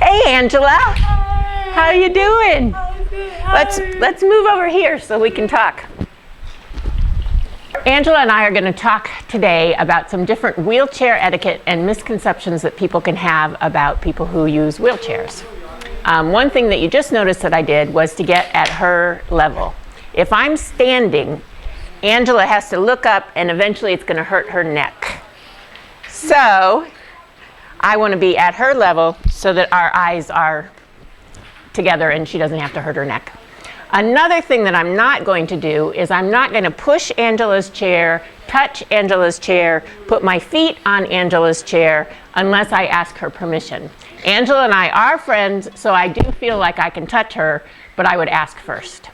Hey, Angela. How you doing? Let's move over here so we can talk. Angela and I are going to talk today about some different wheelchair etiquette and misconceptions that people can have about people who use wheelchairs. One thing that you just noticed that I did was to get at her level. If I'm standing, Angela has to look up and eventually it's going to hurt her neck. So I want to be at her level so that our eyes are together and she doesn't have to hurt her neck. Another thing that I'm not going to do is I'm not going to push Angela's chair, touch Angela's chair, put my feet on Angela's chair unless I ask her permission. Angela and I are friends, so I do feel like I can touch her, but I would ask first.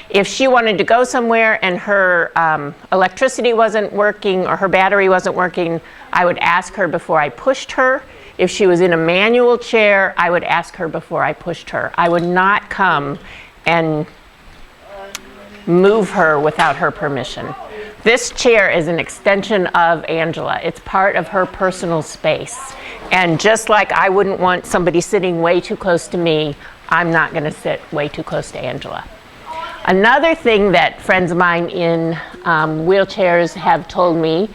If she wanted to go somewhere and her electricity wasn't working or her battery wasn't working, I would ask her before I pushed her. If she was in a manual chair, I would ask her before I pushed her. I would not come and move her without her permission. This chair is an extension of Angela. It's part of her personal space. And just like I wouldn't want somebody sitting way too close to me, I'm not going to sit way too close to Angela. Another thing that friends of mine in wheelchairs have told me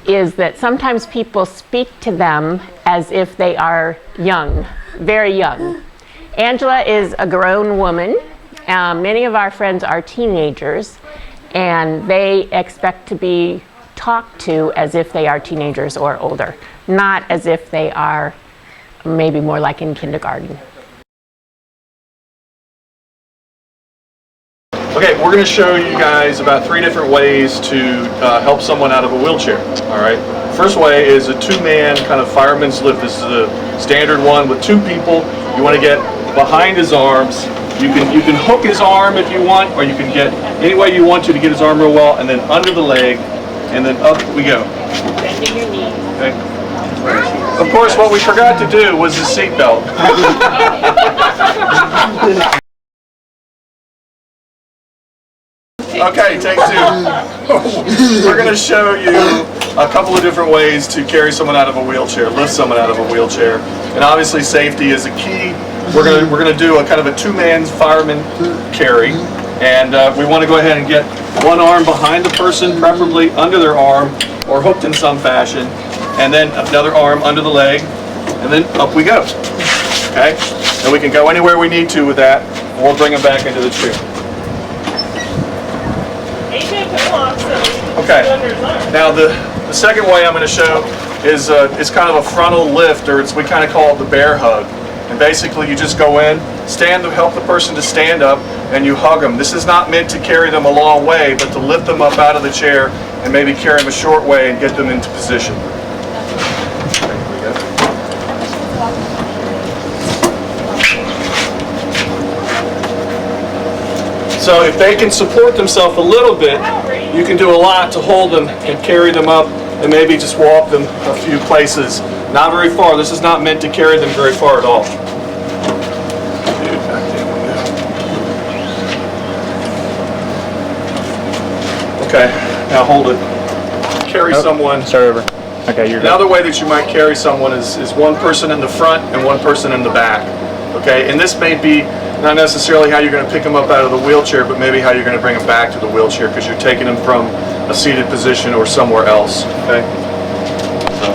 is that sometimes people speak to them as if they are young, very young. Angela is a grown woman. Many of our friends are teenagers, and they expect to be talked to as if they are teenagers or older, not as if they are maybe more like in kindergarten. Okay, we're going to show you guys about 3 different ways to help someone out of a wheelchair. All right. First way is a 2-man kind of fireman's lift. This is the standard one with 2 people. You want to get behind his arms. You can hook his arm if you want, or you can get any way you want to get his arm real well, and then under the leg, and then up we go. Bending your knee. Okay. Of course, what we forgot to do was the seat belt. Okay, take 2. We're going to show you a couple of different ways to carry someone out of a wheelchair, lift someone out of a wheelchair, and obviously safety is a key. We're going to do a kind of a 2-man fireman carry, and we want to go ahead and get one arm behind the person, preferably under their arm or hooked in some fashion, and then another arm under the leg, and then up we go. Okay, and we can go anywhere we need to with that, and we'll bring them back into the chair. Okay, now the second way I'm going to show is kind of a frontal lift, or we kind of call it the bear hug. And basically you just go in, help the person to stand up, and you hug them. This is not meant to carry them a long way, but to lift them up out of the chair and maybe carry them a short way and get them into position. So if they can support themselves a little bit, you can do a lot to hold them and carry them up and maybe just walk them a few places. Not very far. This is not meant to carry them very far at all. Okay, now hold it. Carry someone. Start over. Okay, you're good. Another way that you might carry someone is one person in the front and one person in the back. Okay, and this may be not necessarily how you're going to pick them up out of the wheelchair, but maybe how you're going to bring them back to the wheelchair because you're taking them from a seated position or somewhere else. Okay. So,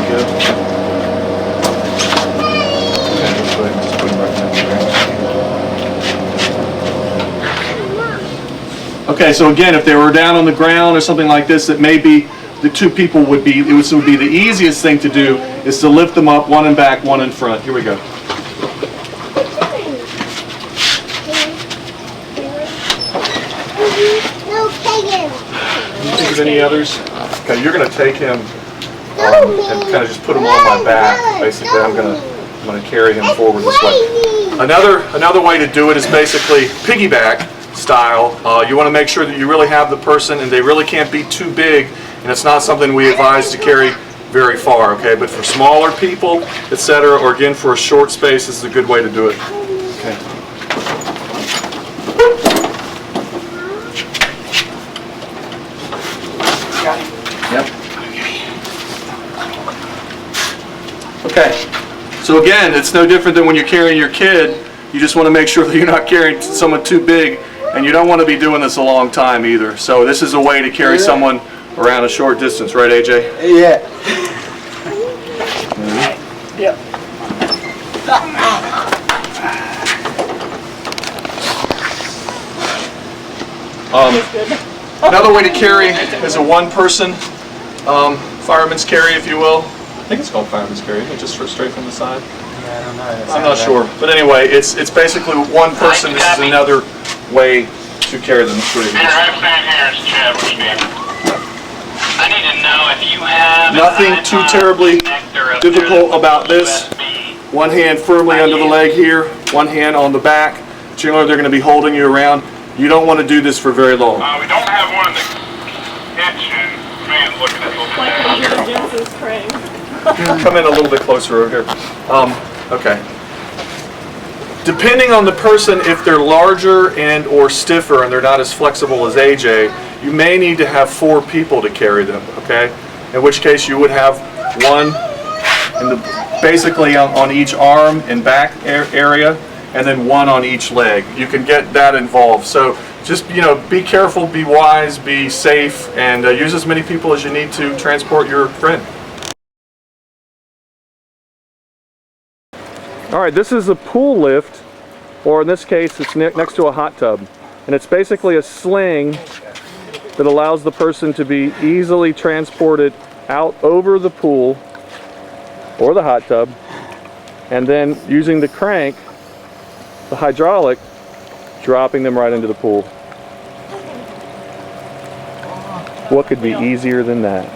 good. Okay, so again, if they were down on the ground or something like this, it may be the 2 people would be, it would be the easiest thing to do is to lift them up, one in back, one in front. Here we go. Think of any others? Okay, you're going to take him and kind of just put him on my back. Basically, I'm going to carry him forward this way. Another way to do it is basically piggyback style. You want to make sure that you really have the person, and they really can't be too big, and it's not something we advise to carry very far. Okay, but for smaller people, etc., or again for a short space, this is a good way to do it. Okay. Yep. Okay. So again, it's no different than when you're carrying your kid. You just want to make sure that you're not carrying someone too big, and you don't want to be doing this a long time either. So this is a way to carry someone around a short distance, right, AJ? Yeah. Yep. Another way to carry is a one-person fireman's carry, if you will. I think it's called fireman's carry, isn't it? Just straight from the side. Yeah, I don't know. I'm not sure, but anyway, it's basically one person. This is another way to carry them through. I need to know if you have Nothing too terribly difficult about this. One hand firmly under the leg here, one hand on the back. Generally, they're going to be holding you around. You don't want to do this for very long. We don't have one in the kitchen. Man's looking at Come in a little bit closer over here. Okay. Depending on the person, if they're larger and or stiffer and they're not as flexible as AJ, you may need to have 4 people to carry them, okay? In which case you would have one basically on each arm and back area, and then one on each leg. You can get that involved. So just, be careful, be wise, be safe, and use as many people as you need to transport your friend. All right, this is a pool lift, or in this case, it's next to a hot tub. And it's basically a sling that allows the person to be easily transported out over the pool or the hot tub, and then using the crank, the hydraulic, dropping them right into the pool. What could be easier than that?